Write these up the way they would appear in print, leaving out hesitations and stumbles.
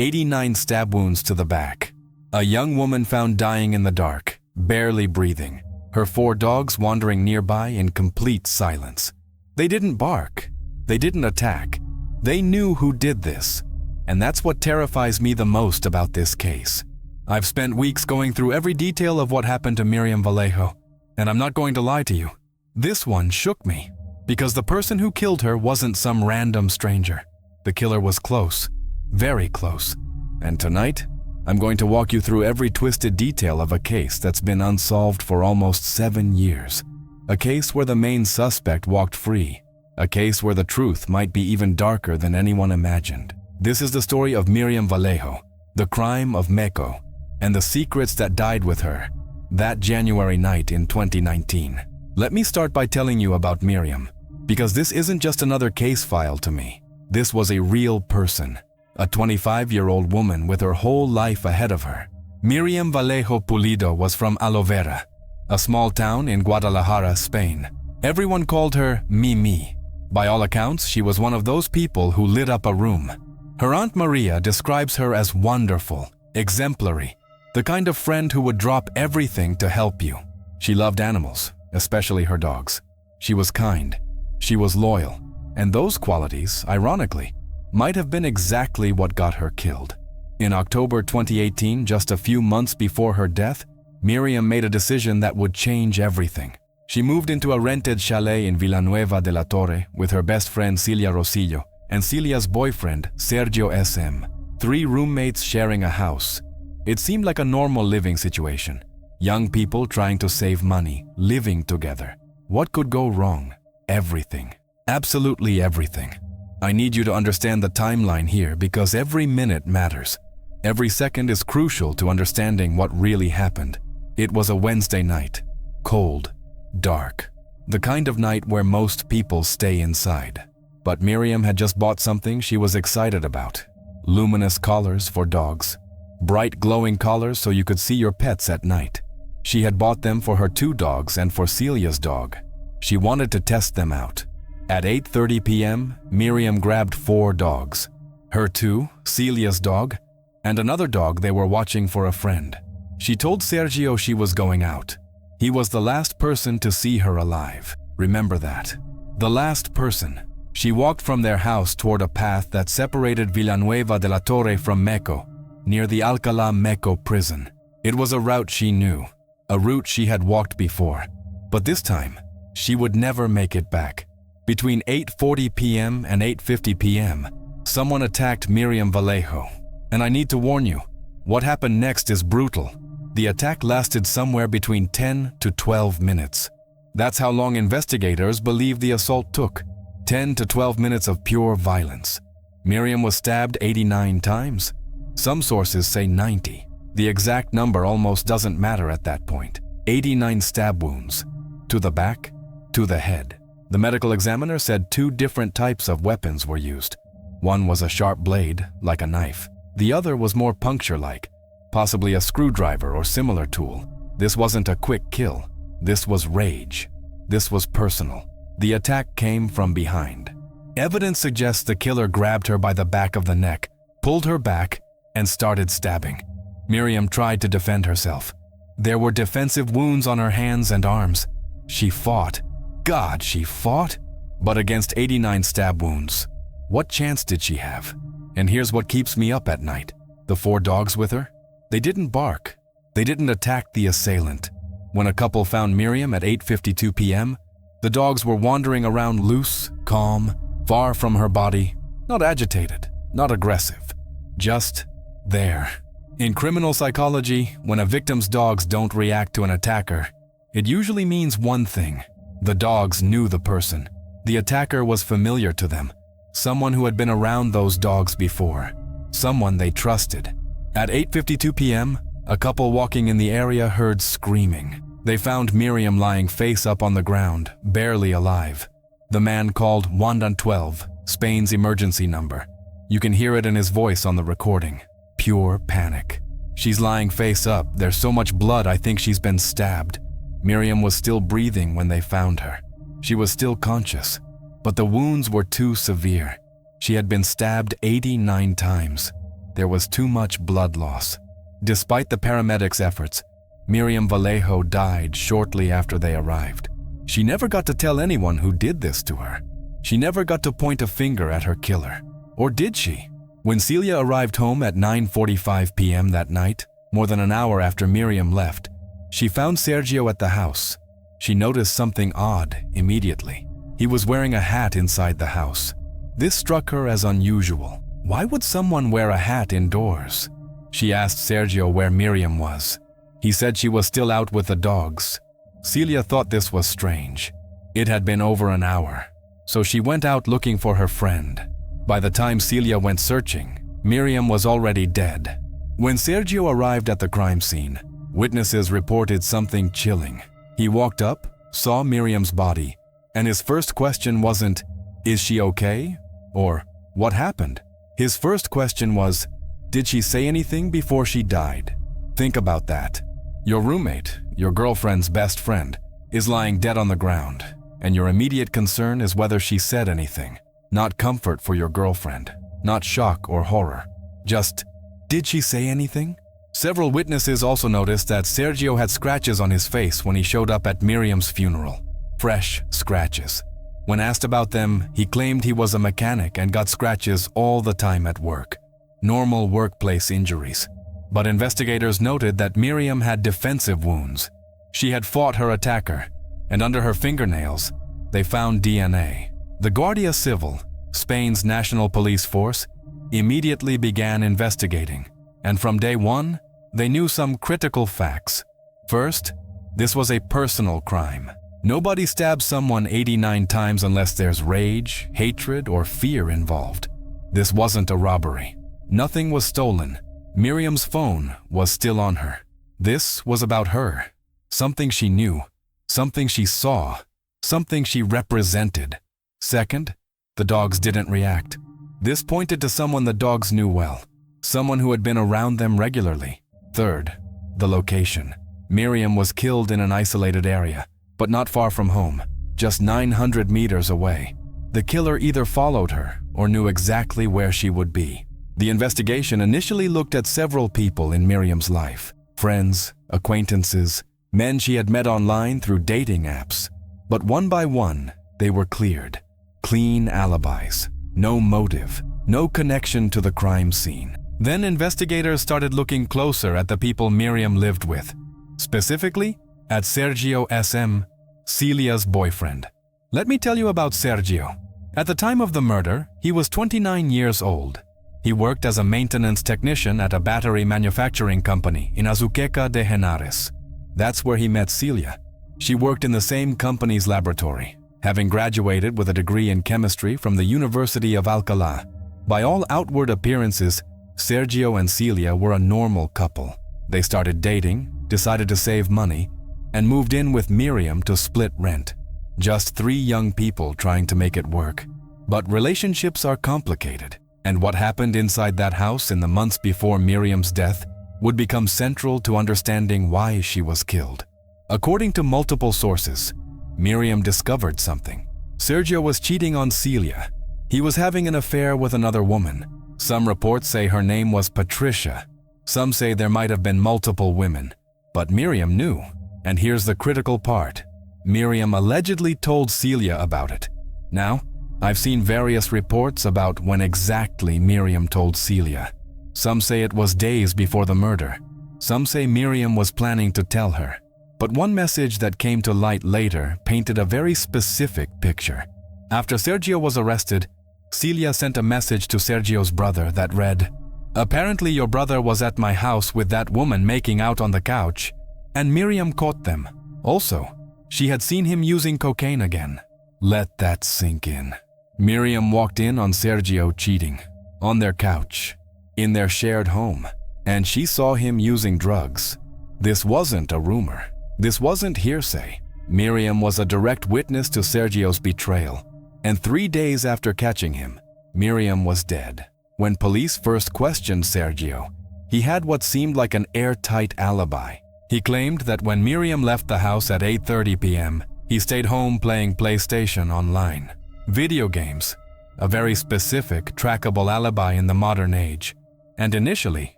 89 stab wounds to the back. A young woman found dying in the dark, barely breathing. Her 4 dogs wandering nearby in complete silence. They didn't bark. They didn't attack. They knew who did this. And that's what terrifies me the most about this case. I've spent weeks going through every detail of what happened to Miriam Vallejo. And I'm not going to lie to you. This one shook me. Because the person who killed her wasn't some random stranger. The killer was close. Very close. And tonight, I'm going to walk you through every twisted detail of a case that's been unsolved for almost 7 years. A case where the main suspect walked free. A case where the truth might be even darker than anyone imagined. This is the story of Miriam Vallejo, the crime of Meco, and the secrets that died with her that January night in 2019. Let me start by telling you about Miriam, because this isn't just another case file to me. This was a real person. A 25-year-old woman with her whole life ahead of her. Miriam Vallejo Pulido was from Alovera, a small town in Guadalajara, Spain. Everyone called her Mimi. By all accounts, she was one of those people who lit up a room. Her Aunt Maria describes her as wonderful, exemplary, the kind of friend who would drop everything to help you. She loved animals, especially her dogs. She was kind. She was loyal. And those qualities, ironically, might have been exactly what got her killed. In October 2018, just a few months before her death, Miriam made a decision that would change everything. She moved into a rented chalet in Villanueva de la Torre with her best friend Celia Rosillo and Celia's boyfriend Sergio SM, 3 roommates sharing a house. It seemed like a normal living situation. Young people trying to save money, living together. What could go wrong? Everything. Absolutely everything. I need you to understand the timeline here because every minute matters. Every second is crucial to understanding what really happened. It was a Wednesday night. Cold. Dark. The kind of night where most people stay inside. But Miriam had just bought something she was excited about. Luminous collars for dogs. Bright glowing collars so you could see your pets at night. She had bought them for her 2 dogs and for Celia's dog. She wanted to test them out. At 8:30 p.m., Miriam grabbed 4 dogs. Her 2, Celia's dog, and another dog they were watching for a friend. She told Sergio she was going out. He was the last person to see her alive. Remember that. The last person. She walked from their house toward a path that separated Villanueva de la Torre from Meco, near the Alcalá Meco prison. It was a route she knew, a route she had walked before. But this time, she would never make it back. Between 8:40 p.m. and 8:50 p.m., someone attacked Miriam Vallejo. And I need to warn you, what happened next is brutal. The attack lasted somewhere between 10 to 12 minutes. That's how long investigators believe the assault took. 10 to 12 minutes of pure violence. Miriam was stabbed 89 times. Some sources say 90. The exact number almost doesn't matter at that point. 89 stab wounds. To the back, to the head. The medical examiner said 2 different types of weapons were used. One was a sharp blade, like a knife. The other was more puncture-like, possibly a screwdriver or similar tool. This wasn't a quick kill. This was rage. This was personal. The attack came from behind. Evidence suggests the killer grabbed her by the back of the neck, pulled her back, and started stabbing. Miriam tried to defend herself. There were defensive wounds on her hands and arms. She fought. God, she fought? But against 89 stab wounds, what chance did she have? And here's what keeps me up at night. The 4 dogs with her? They didn't bark. They didn't attack the assailant. When a couple found Miriam at 8:52 p.m., the dogs were wandering around loose, calm, far from her body, not agitated, not aggressive, just there. In criminal psychology, when a victim's dogs don't react to an attacker, it usually means one thing. The dogs knew the person. The attacker was familiar to them. Someone who had been around those dogs before. Someone they trusted. At 8:52 p.m., a couple walking in the area heard screaming. They found Miriam lying face up on the ground, barely alive. The man called 112, Spain's emergency number. You can hear it in his voice on the recording. Pure panic. She's lying face up. There's so much blood I think she's been stabbed. Miriam was still breathing when they found her. She was still conscious, but the wounds were too severe. She had been stabbed 89 times. There was too much blood loss. Despite the paramedics' efforts, Miriam Vallejo died shortly after they arrived. She never got to tell anyone who did this to her. She never got to point a finger at her killer. Or did she? When Celia arrived home at 9:45 p.m. that night, more than an hour after Miriam left, she found Sergio at the house. She noticed something odd immediately. He was wearing a hat inside the house. This struck her as unusual. Why would someone wear a hat indoors? She asked Sergio where Miriam was. He said she was still out with the dogs. Celia thought this was strange. It had been over an hour, so she went out looking for her friend. By the time Celia went searching, Miriam was already dead. When Sergio arrived at the crime scene, witnesses reported something chilling. He walked up, saw Miriam's body, and his first question wasn't, "Is she okay?" or "What happened?" His first question was, "Did she say anything before she died?" Think about that. Your roommate, your girlfriend's best friend, is lying dead on the ground, and your immediate concern is whether she said anything. Not comfort for your girlfriend, not shock or horror. Just, did she say anything? Several witnesses also noticed that Sergio had scratches on his face when he showed up at Miriam's funeral. Fresh scratches. When asked about them, he claimed he was a mechanic and got scratches all the time at work. Normal workplace injuries. But investigators noted that Miriam had defensive wounds. She had fought her attacker, and under her fingernails, they found DNA. The Guardia Civil, Spain's national police force, immediately began investigating, and from day one, they knew some critical facts. First, this was a personal crime. Nobody stabs someone 89 times unless there's rage, hatred, or fear involved. This wasn't a robbery. Nothing was stolen. Miriam's phone was still on her. This was about her. Something she knew. Something she saw. Something she represented. Second, the dogs didn't react. This pointed to someone the dogs knew well. Someone who had been around them regularly. Third, the location. Miriam was killed in an isolated area, but not far from home, just 900 meters away. The killer either followed her or knew exactly where she would be. The investigation initially looked at several people in Miriam's life. Friends, acquaintances, men she had met online through dating apps. But one by one, they were cleared. Clean alibis. No motive. No connection to the crime scene. Then investigators started looking closer at the people Miriam lived with. Specifically, at Sergio SM, Celia's boyfriend. Let me tell you about Sergio. At the time of the murder, he was 29 years old. He worked as a maintenance technician at a battery manufacturing company in Azuqueca de Henares. That's where he met Celia. She worked in the same company's laboratory, having graduated with a degree in chemistry from the University of Alcalá. By all outward appearances, Sergio and Celia were a normal couple. They started dating, decided to save money, and moved in with Miriam to split rent. Just 3 young people trying to make it work. But relationships are complicated, and what happened inside that house in the months before Miriam's death would become central to understanding why she was killed. According to multiple sources, Miriam discovered something. Sergio was cheating on Celia. He was having an affair with another woman. Some reports say her name was Patricia. Some say there might have been multiple women. But Miriam knew. And here's the critical part. Miriam allegedly told Celia about it. Now, I've seen various reports about when exactly Miriam told Celia. Some say it was days before the murder. Some say Miriam was planning to tell her. But one message that came to light later painted a very specific picture. After Sergio was arrested, Celia sent a message to Sergio's brother that read, "Apparently your brother was at my house with that woman making out on the couch, and Miriam caught them. Also, she had seen him using cocaine again." Let that sink in. Miriam walked in on Sergio cheating, on their couch, in their shared home, and she saw him using drugs. This wasn't a rumor. This wasn't hearsay. Miriam was a direct witness to Sergio's betrayal, and 3 days after catching him, Miriam was dead. When police first questioned Sergio, he had what seemed like an airtight alibi. He claimed that when Miriam left the house at 8:30 p.m., he stayed home playing PlayStation online. Video games, a very specific, trackable alibi in the modern age. and initially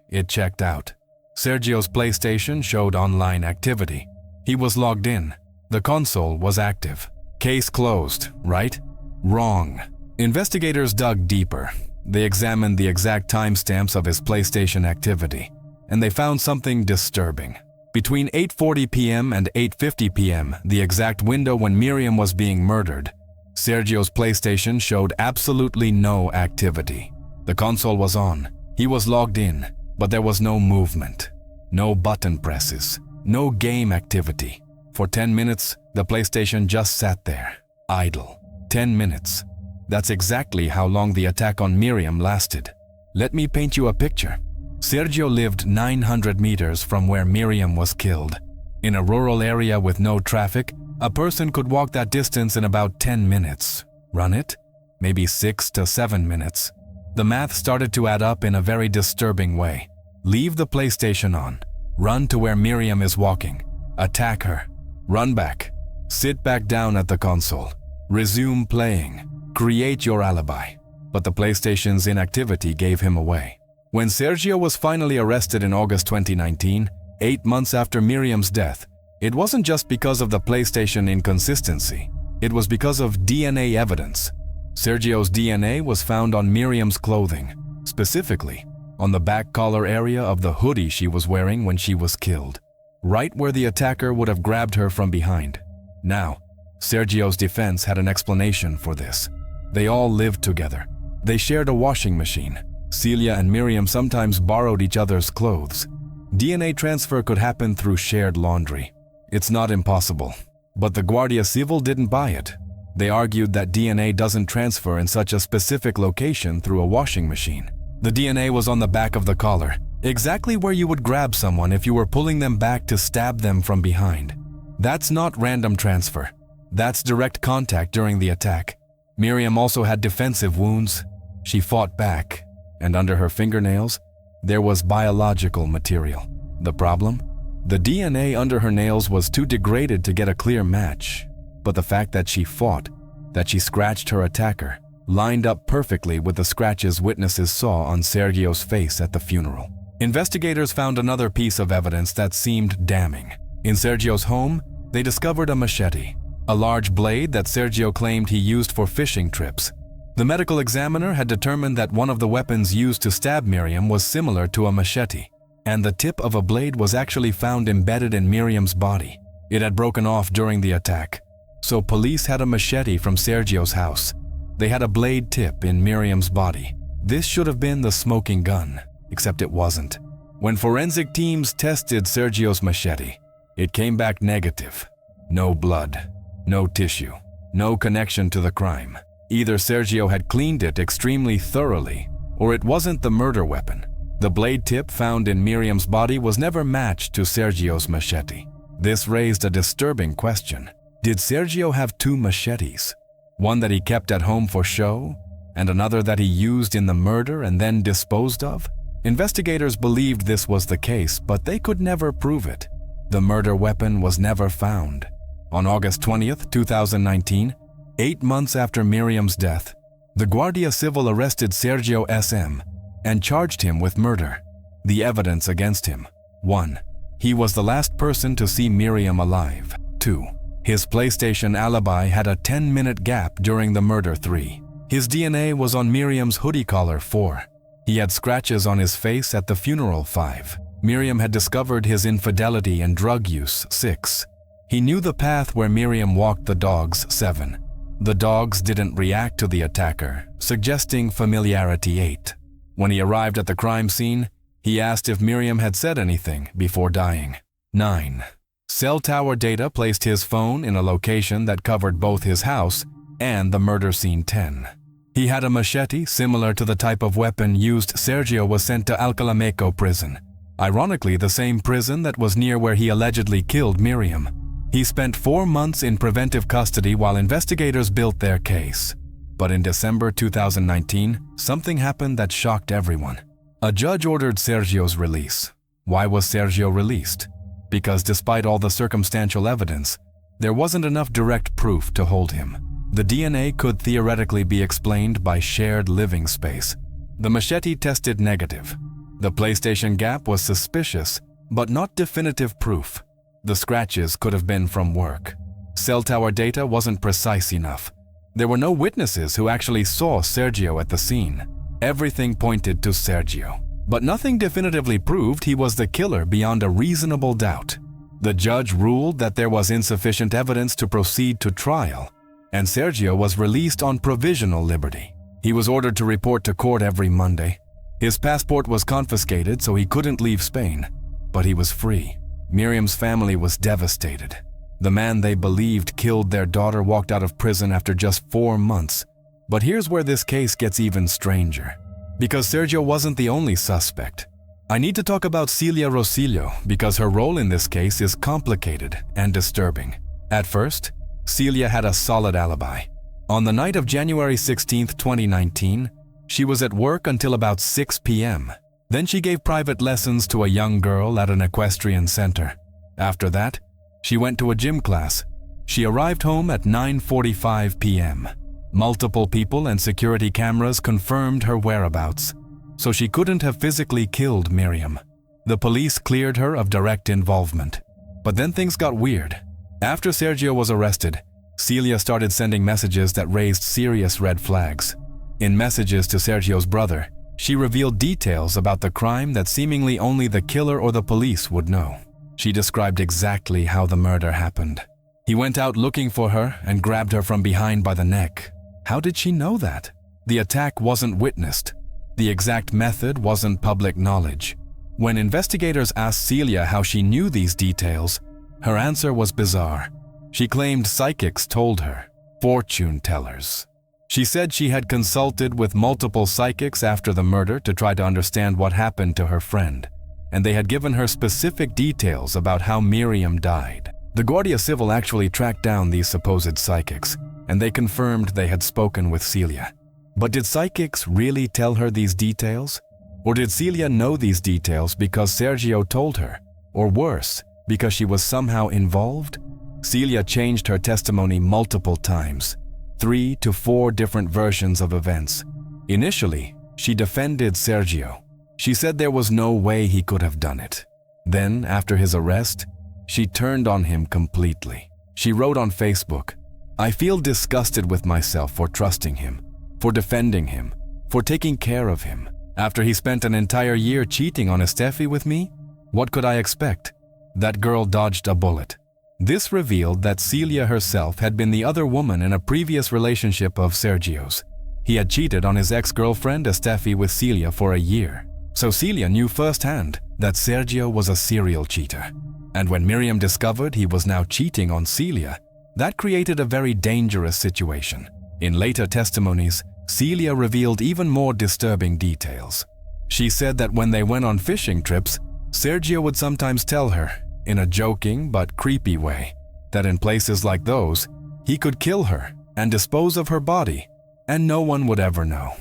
it checked out. Sergio's PlayStation showed online activity. He was logged in. The console was active. Case closed, right? Wrong. Investigators dug deeper. They examined the exact timestamps of his PlayStation activity, and they found something disturbing. Between 8:40 p.m. and 8:50 p.m., the exact window when Miriam was being murdered, Sergio's PlayStation showed absolutely no activity. The console was on. He was logged in, but there was no movement, no button presses, no game activity. For 10 minutes, the PlayStation just sat there, idle. 10 minutes. That's exactly how long the attack on Miriam lasted. Let me paint you a picture. Sergio lived 900 meters from where Miriam was killed. In a rural area with no traffic, a person could walk that distance in about 10 minutes. Run it? Maybe 6 to 7 minutes. The math started to add up in a very disturbing way. Leave the PlayStation on. Run to where Miriam is walking. Attack her. Run back. Sit back down at the console. Resume playing. Create your alibi. But the PlayStation's inactivity gave him away. When Sergio was finally arrested in August 2019, 8 months after Miriam's death, it wasn't just because of the PlayStation inconsistency. It was because of DNA evidence. Sergio's DNA was found on Miriam's clothing, specifically on the back collar area of the hoodie she was wearing when she was killed, right where the attacker would have grabbed her from behind. Now, Sergio's defense had an explanation for this. They all lived together. They shared a washing machine. Celia and Miriam sometimes borrowed each other's clothes. DNA transfer could happen through shared laundry. It's not impossible, but the Guardia Civil didn't buy it. They argued that DNA doesn't transfer in such a specific location through a washing machine. The DNA was on the back of the collar, exactly where you would grab someone if you were pulling them back to stab them from behind. That's not random transfer. That's direct contact during the attack. Miriam also had defensive wounds. She fought back, and under her fingernails, there was biological material. The problem? The DNA under her nails was too degraded to get a clear match. But the fact that she fought, that she scratched her attacker, lined up perfectly with the scratches witnesses saw on Sergio's face at the funeral. Investigators found another piece of evidence that seemed damning. In Sergio's home, they discovered a machete, a large blade that Sergio claimed he used for fishing trips. The medical examiner had determined that one of the weapons used to stab Miriam was similar to a machete, and the tip of a blade was actually found embedded in Miriam's body. It had broken off during the attack. So police had a machete from Sergio's house. They had a blade tip in Miriam's body. This should have been the smoking gun, except it wasn't. When forensic teams tested Sergio's machete, it came back negative. No blood, no tissue, no connection to the crime. Either Sergio had cleaned it extremely thoroughly, or it wasn't the murder weapon. The blade tip found in Miriam's body was never matched to Sergio's machete. This raised a disturbing question. Did Sergio have two machetes? One that he kept at home for show, and another that he used in the murder and then disposed of? Investigators believed this was the case, but they could never prove it. The murder weapon was never found. On August 20th, 2019, 8 months after Miriam's death, the Guardia Civil arrested Sergio S.M. and charged him with murder. The evidence against him: 1. He was the last person to see Miriam alive. 2. His PlayStation alibi had a 10-minute gap during the murder. 3. His DNA was on Miriam's hoodie collar. 4. He had scratches on his face at the funeral. 5. Miriam had discovered his infidelity and drug use. 6. He knew the path where Miriam walked the dogs. 7. The dogs didn't react to the attacker, suggesting familiarity. 8. When he arrived at the crime scene, he asked if Miriam had said anything before dying. 9. Cell tower data placed his phone in a location that covered both his house and the murder scene. 10. He had a machete similar to the type of weapon used. Sergio was sent to Alcalameco prison, ironically the same prison that was near where he allegedly killed Miriam. He spent 4 months in preventive custody while investigators built their case. But in December 2019, something happened that shocked everyone. A judge ordered Sergio's release. Why was Sergio released? Because despite all the circumstantial evidence, there wasn't enough direct proof to hold him. The DNA could theoretically be explained by shared living space. The machete tested negative. The PlayStation gap was suspicious, but not definitive proof. The scratches could have been from work. Cell tower data wasn't precise enough. There were no witnesses who actually saw Sergio at the scene. Everything pointed to Sergio, but nothing definitively proved he was the killer beyond a reasonable doubt. The judge ruled that there was insufficient evidence to proceed to trial, and Sergio was released on provisional liberty. He was ordered to report to court every Monday. His passport was confiscated, so he couldn't leave Spain, but he was free. Miriam's family was devastated. The man they believed killed their daughter walked out of prison after just 4 months. But here's where this case gets even stranger. Because Sergio wasn't the only suspect. I need to talk about Celia Rosillo because her role in this case is complicated and disturbing. At first, Celia had a solid alibi. On the night of January 16, 2019, she was at work until about 6 p.m. Then she gave private lessons to a young girl at an equestrian center. After that, she went to a gym class. She arrived home at 9:45 p.m. Multiple people and security cameras confirmed her whereabouts, so she couldn't have physically killed Miriam. The police cleared her of direct involvement. But then things got weird. After Sergio was arrested, Celia started sending messages that raised serious red flags. In messages to Sergio's brother, she revealed details about the crime that seemingly only the killer or the police would know. She described exactly how the murder happened. He went out looking for her and grabbed her from behind by the neck. How did she know that? The attack wasn't witnessed. The exact method wasn't public knowledge. When investigators asked Celia how she knew these details, her answer was bizarre. She claimed psychics told her, fortune tellers. She said she had consulted with multiple psychics after the murder to try to understand what happened to her friend, and they had given her specific details about how Miriam died. The Guardia Civil actually tracked down these supposed psychics, and they confirmed they had spoken with Celia. But did psychics really tell her these details? Or did Celia know these details because Sergio told her? Or worse, because she was somehow involved? Celia changed her testimony multiple times, 3 to 4 different versions of events. Initially, she defended Sergio. She said there was no way he could have done it. Then, after his arrest, she turned on him completely. She wrote on Facebook, "I feel disgusted with myself for trusting him, for defending him, for taking care of him. After he spent an entire year cheating on Estefi with me, what could I expect? That girl dodged a bullet." This revealed that Celia herself had been the other woman in a previous relationship of Sergio's. He had cheated on his ex-girlfriend Estefi with Celia for a year. So Celia knew firsthand that Sergio was a serial cheater. And when Miriam discovered he was now cheating on Celia, that created a very dangerous situation. In later testimonies, Celia revealed even more disturbing details. She said that when they went on fishing trips, Sergio would sometimes tell her, in a joking but creepy way, that in places like those, he could kill her and dispose of her body, and no one would ever know.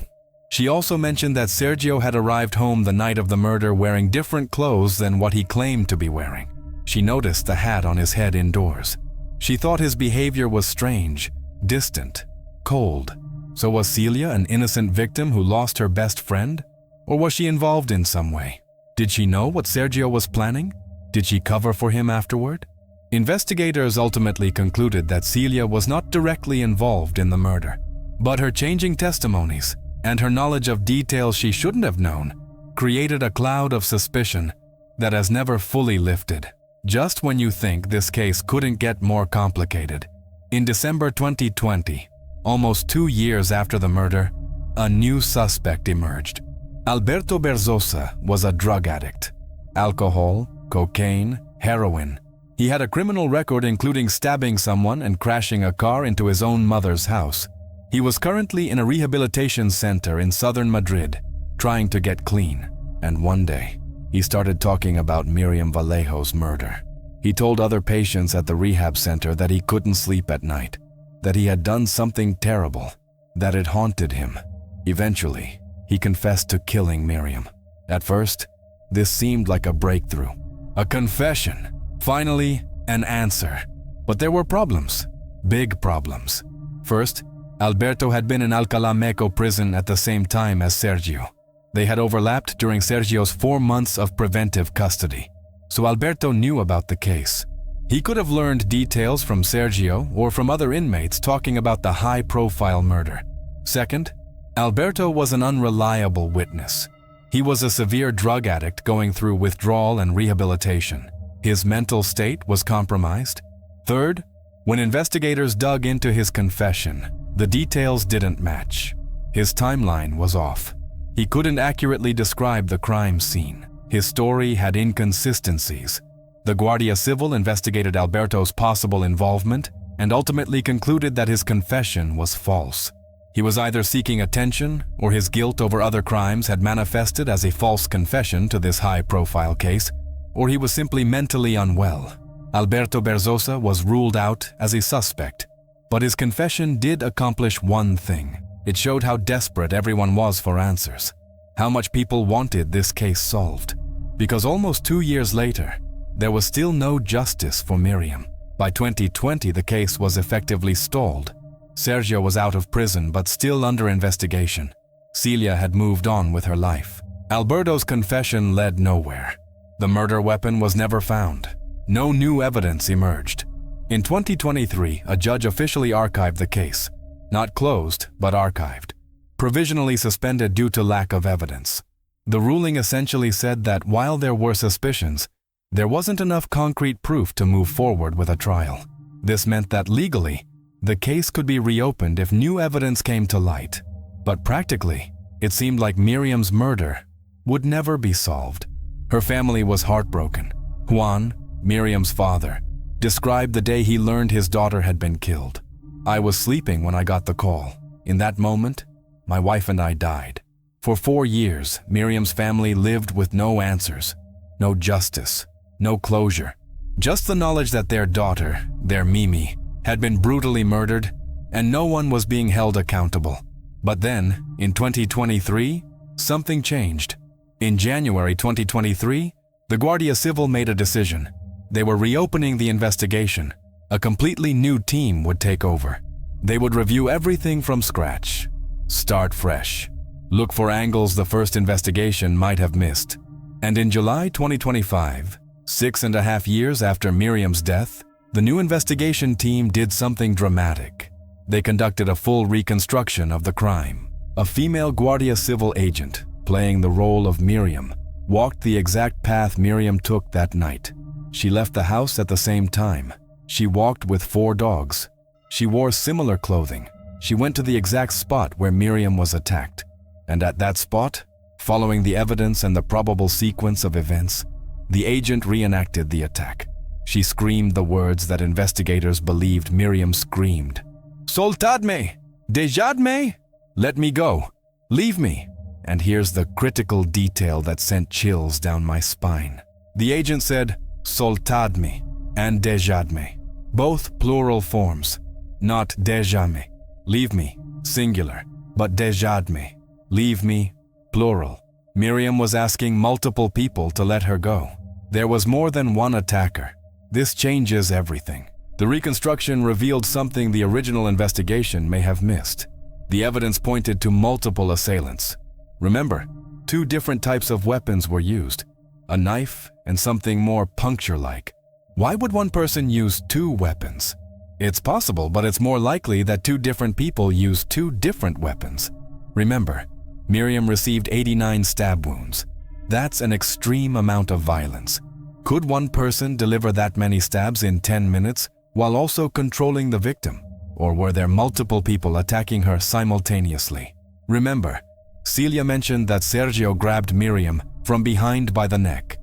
She also mentioned that Sergio had arrived home the night of the murder wearing different clothes than what he claimed to be wearing. She noticed the hat on his head indoors. She thought his behavior was strange, distant, cold. So was Celia an innocent victim who lost her best friend? Or was she involved in some way? Did she know what Sergio was planning? Did she cover for him afterward? Investigators ultimately concluded that Celia was not directly involved in the murder, but her changing testimonies and her knowledge of details she shouldn't have known created a cloud of suspicion that has never fully lifted. Just when you think this case couldn't get more complicated, in December 2020, almost 2 years after the murder, a new suspect emerged. Alberto Berzosa was a drug addict. Alcohol, cocaine, heroin. He had a criminal record including stabbing someone and crashing a car into his own mother's house. He was currently in a rehabilitation center in southern Madrid, trying to get clean. And one day, he started talking about Miriam Vallejo's murder. He told other patients at the rehab center that he couldn't sleep at night, that he had done something terrible, that it haunted him. Eventually, he confessed to killing Miriam. At first, this seemed like a breakthrough, a confession, finally, an answer. But there were problems, big problems. First, Alberto had been in Alcalá Meco prison at the same time as Sergio. They had overlapped during Sergio's 4 months of preventive custody, so Alberto knew about the case. He could have learned details from Sergio or from other inmates talking about the high-profile murder. Second, Alberto was an unreliable witness. He was a severe drug addict going through withdrawal and rehabilitation. His mental state was compromised. Third, when investigators dug into his confession, the details didn't match. His timeline was off. He couldn't accurately describe the crime scene. His story had inconsistencies. The Guardia Civil investigated Alberto's possible involvement and ultimately concluded that his confession was false. He was either seeking attention or his guilt over other crimes had manifested as a false confession to this high-profile case, or he was simply mentally unwell. Alberto Berzosa was ruled out as a suspect, but his confession did accomplish one thing. It showed how desperate everyone was for answers, how much people wanted this case solved. Because almost 2 years later, there was still no justice for Miriam. By 2020, the case was effectively stalled. Sergio was out of prison but still under investigation. Celia had moved on with her life. Alberto's confession led nowhere. The murder weapon was never found. No new evidence emerged. In 2023, a judge officially archived the case. Not closed, but archived. Provisionally suspended due to lack of evidence. The ruling essentially said that while there were suspicions, there wasn't enough concrete proof to move forward with a trial. This meant that legally, the case could be reopened if new evidence came to light. But practically, it seemed like Miriam's murder would never be solved. Her family was heartbroken. Juan, Miriam's father, described the day he learned his daughter had been killed. "I was sleeping when I got the call. In that moment, my wife and I died." For 4 years, Miriam's family lived with no answers, no justice, no closure. Just the knowledge that their daughter, their Mimi, had been brutally murdered, and no one was being held accountable. But then, in 2023, something changed. In January 2023, the Guardia Civil made a decision. They were reopening the investigation. A completely new team would take over. They would review everything from scratch. Start fresh. Look for angles the first investigation might have missed. And in July 2025, 6.5 years after Miriam's death, the new investigation team did something dramatic. They conducted a full reconstruction of the crime. A female Guardia Civil agent, playing the role of Miriam, walked the exact path Miriam took that night. She left the house at the same time. She walked with 4 dogs. She wore similar clothing. She went to the exact spot where Miriam was attacked. And at that spot, following the evidence and the probable sequence of events, the agent reenacted the attack. She screamed the words that investigators believed Miriam screamed. "Soltadme! Dejadme! Let me go! Leave me!" And here's the critical detail that sent chills down my spine. The agent said, "Soltadme" and "dejadme," both plural forms, not "dejame." Leave me, singular, but "dejadme," leave me, plural. Miriam was asking multiple people to let her go. There was more than one attacker. This changes everything. The reconstruction revealed something the original investigation may have missed. The evidence pointed to multiple assailants. Remember, 2 different types of weapons were used, a knife and something more puncture-like. Why would one person use 2 weapons? It's possible, but it's more likely that 2 different people used 2 different weapons. Remember, Miriam received 89 stab wounds. That's an extreme amount of violence. Could one person deliver that many stabs in 10 minutes while also controlling the victim? Or were there multiple people attacking her simultaneously? Remember, Celia mentioned that Sergio grabbed Miriam from behind by the neck.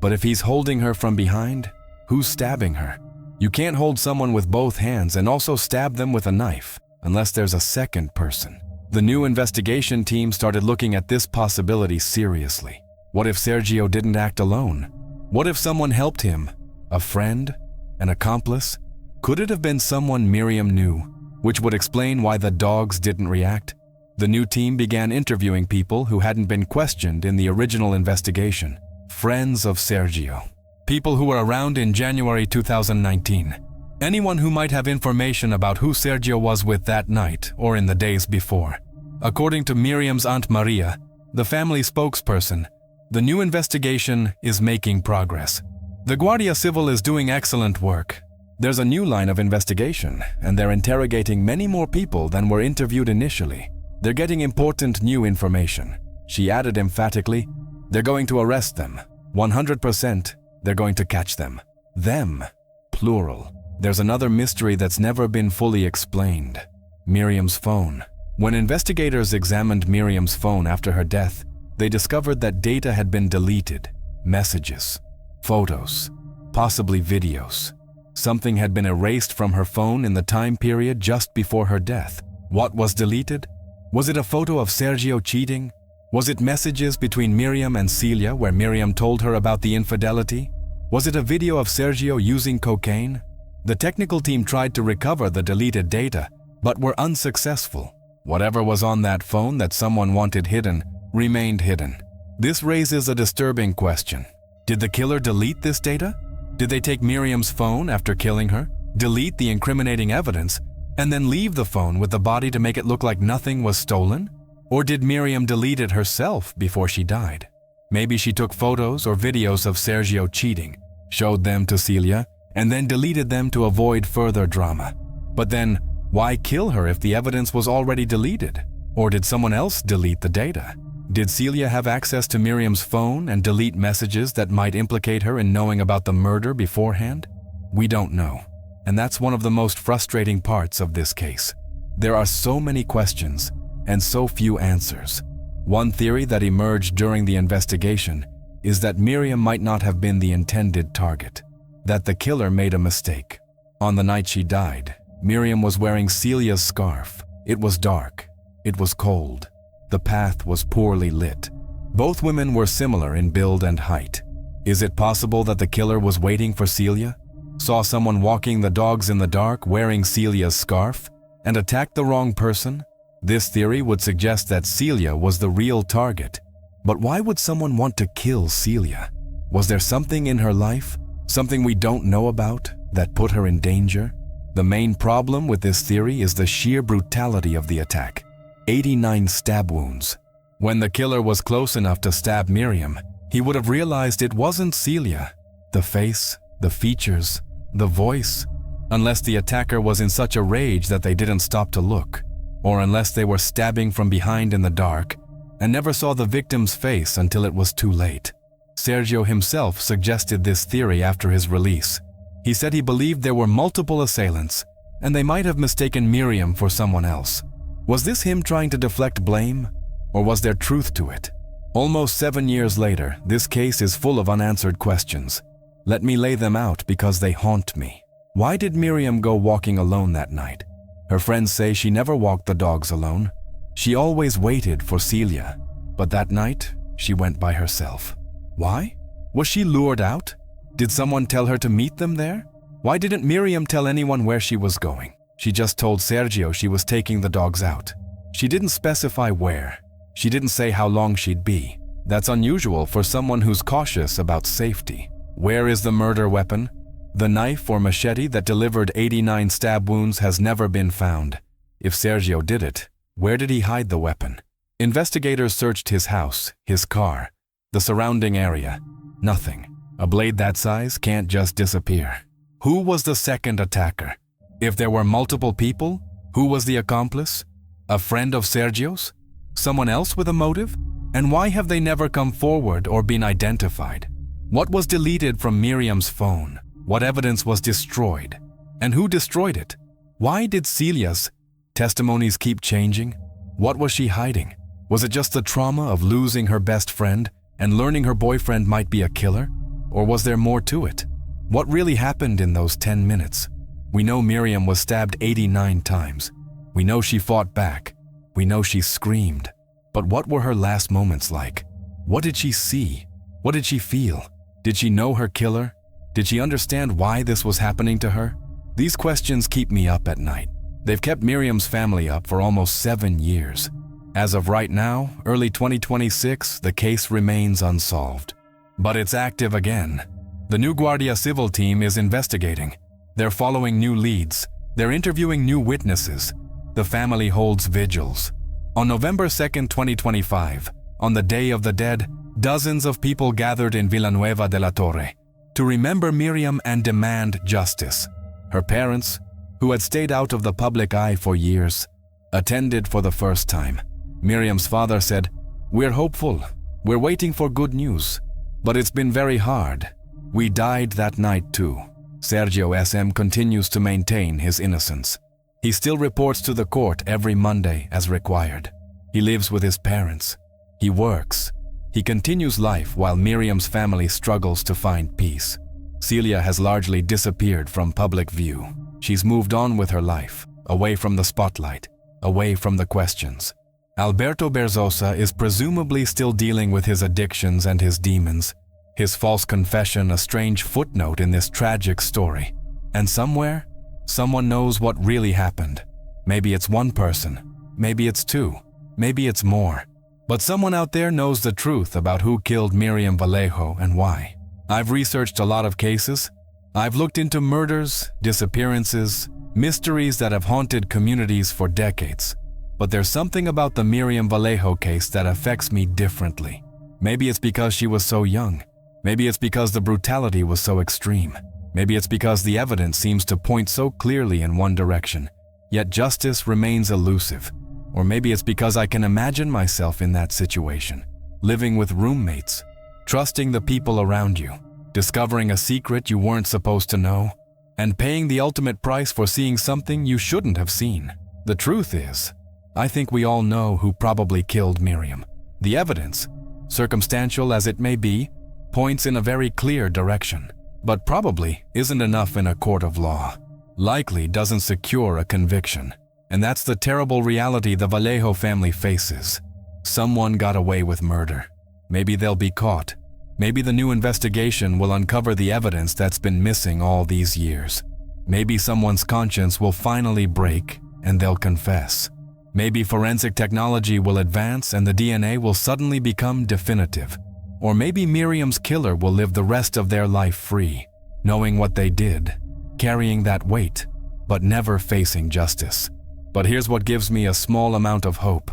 But if he's holding her from behind, who's stabbing her? You can't hold someone with both hands and also stab them with a knife, unless there's a second person. The new investigation team started looking at this possibility seriously. What if Sergio didn't act alone? What if someone helped him? A friend? An accomplice? Could it have been someone Miriam knew, which would explain why the dogs didn't react? The new team began interviewing people who hadn't been questioned in the original investigation. Friends of Sergio. People who were around in January 2019. Anyone who might have information about who Sergio was with that night or in the days before. According to Miriam's Aunt Maria, The family spokesperson, "The new investigation is making progress. The Guardia Civil is doing excellent work. There's a new line of investigation, and they're interrogating many more people than were interviewed initially. They're getting important new information." She added emphatically, "They're going to arrest them. 100%, they're going to catch them." Them, plural. There's another mystery that's never been fully explained. Miriam's phone. When investigators examined Miriam's phone after her death, they discovered that data had been deleted. Messages, photos, possibly videos. Something had been erased from her phone in the time period just before her death. What was deleted? Was it a photo of Sergio cheating? Was it messages between Miriam and Celia where Miriam told her about the infidelity? Was it a video of Sergio using cocaine? The technical team tried to recover the deleted data, but were unsuccessful. Whatever was on that phone that someone wanted hidden remained hidden. This raises a disturbing question. Did the killer delete this data? Did they take Miriam's phone after killing her, delete the incriminating evidence, and then leave the phone with the body to make it look like nothing was stolen? Or did Miriam delete it herself before she died? Maybe she took photos or videos of Sergio cheating, showed them to Celia, and then deleted them to avoid further drama. But then, why kill her if the evidence was already deleted? Or did someone else delete the data? Did Celia have access to Miriam's phone and delete messages that might implicate her in knowing about the murder beforehand? We don't know. And that's one of the most frustrating parts of this case. There are so many questions and so few answers. One theory that emerged during the investigation is that Miriam might not have been the intended target, that the killer made a mistake. On the night she died, Miriam was wearing Celia's scarf. It was dark. It was cold. The path was poorly lit. Both women were similar in build and height. Is it possible that the killer was waiting for Celia, saw someone walking the dogs in the dark wearing Celia's scarf, and attacked the wrong person? This theory would suggest that Celia was the real target. But why would someone want to kill Celia? Was there something in her life, something we don't know about, that put her in danger? The main problem with this theory is the sheer brutality of the attack. 89 stab wounds. When the killer was close enough to stab Miriam, he would have realized it wasn't Celia. The face, the features, the voice. Unless the attacker was in such a rage that they didn't stop to look, or unless they were stabbing from behind in the dark and never saw the victim's face until it was too late. Sergio himself suggested this theory after his release. He said he believed there were multiple assailants, and they might have mistaken Miriam for someone else. Was this him trying to deflect blame, or was there truth to it? Almost 7 years later, this case is full of unanswered questions. Let me lay them out because they haunt me. Why did Miriam go walking alone that night? Her friends say she never walked the dogs alone. She always waited for Celia, but that night, she went by herself. Why? Was she lured out? Did someone tell her to meet them there? Why didn't Miriam tell anyone where she was going? She just told Sergio she was taking the dogs out. She didn't specify where. She didn't say how long she'd be. That's unusual for someone who's cautious about safety. Where is the murder weapon? The knife or machete that delivered 89 stab wounds has never been found. If Sergio did it, where did he hide the weapon? Investigators searched his house, his car, the surrounding area. Nothing. A blade that size can't just disappear. Who was the second attacker? If there were multiple people, who was the accomplice? A friend of Sergio's? Someone else with a motive? And why have they never come forward or been identified? What was deleted from Miriam's phone? What evidence was destroyed? And who destroyed it? Why did Celia's testimonies keep changing? What was she hiding? Was it just the trauma of losing her best friend and learning her boyfriend might be a killer? Or was there more to it? What really happened in those 10 minutes? We know Miriam was stabbed 89 times. We know she fought back. We know she screamed. But what were her last moments like? What did she see? What did she feel? Did she know her killer? Did she understand why this was happening to her? These questions keep me up at night. They've kept Miriam's family up for almost 7 years. As of right now, early 2026, the case remains unsolved. But it's active again. The new Guardia Civil team is investigating. They're following new leads. They're interviewing new witnesses. The family holds vigils. On November 2nd, 2025, On the Day of the Dead, dozens of people gathered in Villanueva de la Torre to remember Miriam and demand justice. Her parents, who had stayed out of the public eye for years, attended for the first time. Miriam's father said, "We're hopeful. We're waiting for good news. But it's been very hard. We died that night too." Sergio SM continues to maintain his innocence. He still reports to the court every Monday as required. He lives with his parents. He works. He continues life while Miriam's family struggles to find peace. Celia has largely disappeared from public view. She's moved on with her life, away from the spotlight, away from the questions. Alberto Berzosa is presumably still dealing with his addictions and his demons. His false confession a strange footnote in this tragic story. And somewhere, someone knows what really happened. Maybe it's one person, maybe it's two, maybe it's more. But someone out there knows the truth about who killed Miriam Vallejo and why. I've researched a lot of cases. I've looked into murders, disappearances, mysteries that have haunted communities for decades. But there's something about the Miriam Vallejo case that affects me differently. Maybe it's because she was so young. Maybe it's because the brutality was so extreme. Maybe it's because the evidence seems to point so clearly in one direction, yet justice remains elusive. Or maybe it's because I can imagine myself in that situation, living with roommates, trusting the people around you, discovering a secret you weren't supposed to know, and paying the ultimate price for seeing something you shouldn't have seen. The truth is, I think we all know who probably killed Miriam. The evidence, circumstantial as it may be, points in a very clear direction, but probably isn't enough in a court of law. Likely doesn't secure a conviction. And that's the terrible reality the Vallejo family faces. Someone got away with murder. Maybe they'll be caught. Maybe the new investigation will uncover the evidence that's been missing all these years. Maybe someone's conscience will finally break and they'll confess. Maybe forensic technology will advance and the DNA will suddenly become definitive. Or maybe Miriam's killer will live the rest of their life free, knowing what they did, carrying that weight, but never facing justice. But here's what gives me a small amount of hope.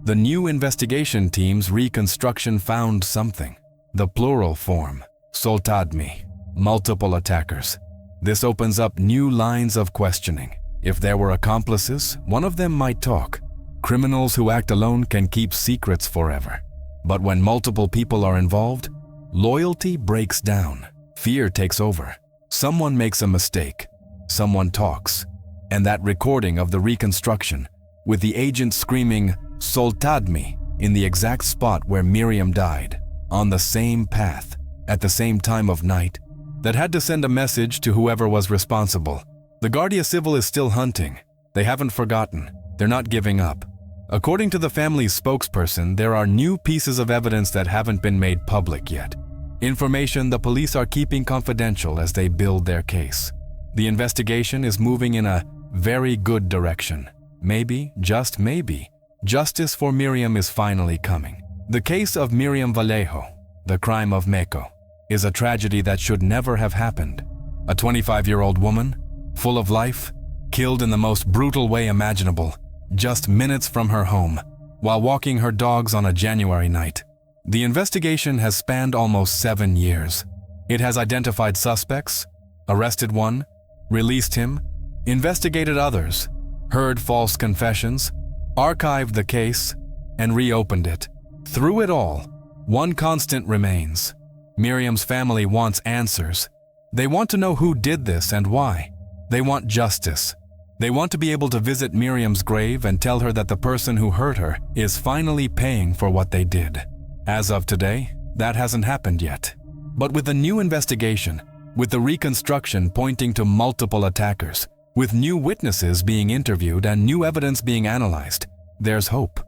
The new investigation team's reconstruction found something. The plural form, soltadme, multiple attackers. This opens up new lines of questioning. If there were accomplices, one of them might talk. Criminals who act alone can keep secrets forever. But when multiple people are involved, loyalty breaks down. Fear takes over. Someone makes a mistake. Someone talks. And that recording of the reconstruction, with the agent screaming, "Soltadme," in the exact spot where Miriam died, on the same path, at the same time of night, that had to send a message to whoever was responsible. The Guardia Civil is still hunting. They haven't forgotten. They're not giving up. According to the family's spokesperson, there are new pieces of evidence that haven't been made public yet. Information the police are keeping confidential as they build their case. The investigation is moving in a very good direction. Maybe, just maybe, justice for Miriam is finally coming. The case of Miriam Vallejo, the crime of Meco, is a tragedy that should never have happened. A 25-year-old woman, full of life, killed in the most brutal way imaginable, just minutes from her home, while walking her dogs on a January night. The investigation has spanned almost 7 years. It has identified suspects, arrested one, released him, investigated others, heard false confessions, archived the case, and reopened it. Through it all, one constant remains. Miriam's family wants answers. They want to know who did this and why. They want justice. They want to be able to visit Miriam's grave and tell her that the person who hurt her is finally paying for what they did. As of today, that hasn't happened yet. But with the new investigation, with the reconstruction pointing to multiple attackers, with new witnesses being interviewed and new evidence being analyzed, there's hope.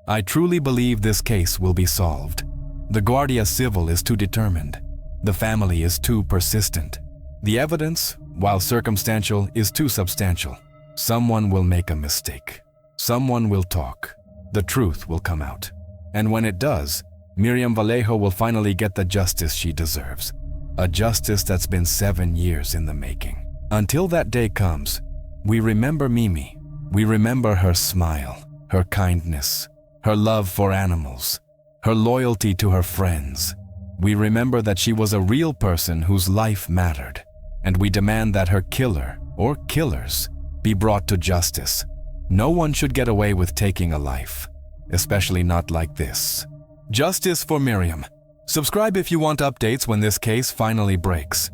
I truly believe this case will be solved. The Guardia Civil is too determined. The family is too persistent. The evidence, while circumstantial, is too substantial. Someone will make a mistake. Someone will talk. The truth will come out. And when it does, Miriam Vallejo will finally get the justice she deserves. A justice that's been 7 years in the making. Until that day comes, we remember Mimi. We remember her smile, her kindness, her love for animals, her loyalty to her friends. We remember that she was a real person whose life mattered, and we demand that her killer, or killers, be brought to justice. No one should get away with taking a life, especially not like this. Justice for Miriam. Subscribe if you want updates when this case finally breaks.